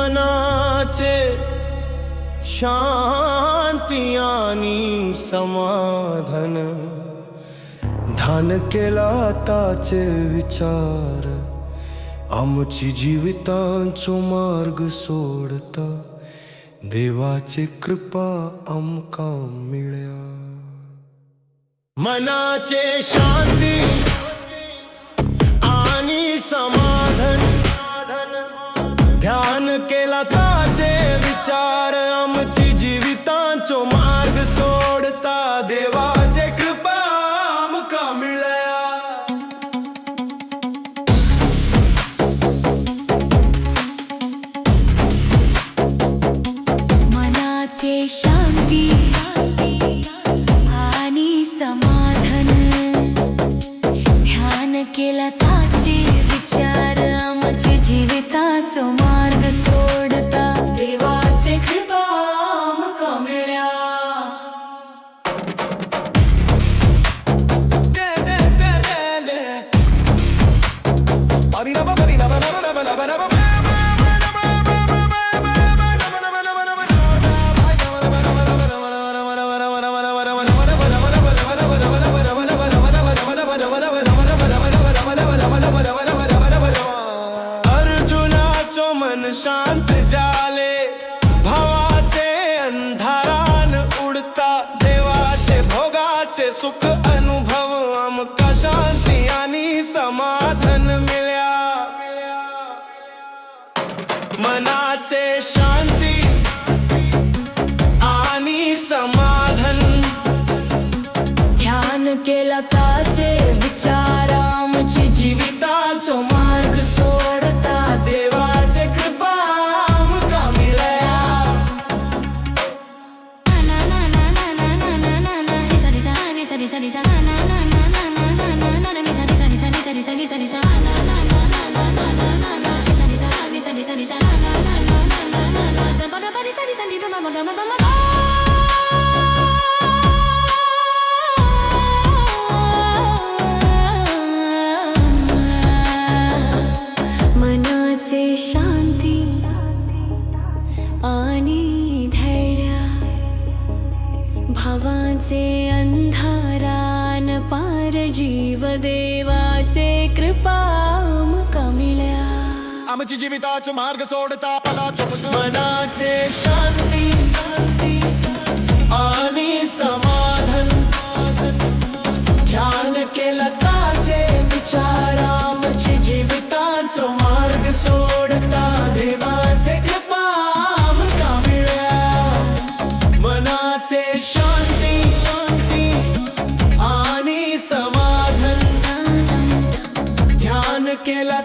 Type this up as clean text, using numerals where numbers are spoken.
मनाचे शांती आणि समाधान, ध्यान केला ताचे विचार, आमची जीवितांचो मार्ग सोडता देवाचे कृपा आमका मिळ्या। मनाचे शांती आणि समाधान, ध्यान केला ताचे विचार, आमची जीवितांचो मार्ग सोडता देवाचे कृपा आमका मिळ्या। मनाचे शांती आणि समाधान, ध्यान केला ताचे विचार, आमचे जीविताचो मार्ग सोडता देवाचे कृपा आमका मिळ्या। अर्जुनाचो मन शांत झाले, भावाचे अंधारान उडता देवाचे भोगाचे सुख अनुभव, आमका शांती आणि समाधान मिळ्या। मनाचे शांती आणि समाधान, ध्यान केला ताचे विचार, आमची जीविताचो मार्ग सोडता देवाचे कृपा आमका मिळ्या। मनाचे शांती आणि धैर्य, भावाचे अंधारान पार जीव देवाचे कृपा आमका मिळ्या। आमची जीविताचो मार्ग सोडता पलाचो मनाचे शांती आणि समाधान, ध्यान केला ताचे विचार, आमची जीवितांचो मार्ग सोडता देवाचे कृपा आमका मिळ्या। मनाचे शांती आणि समाधान, ध्यान केला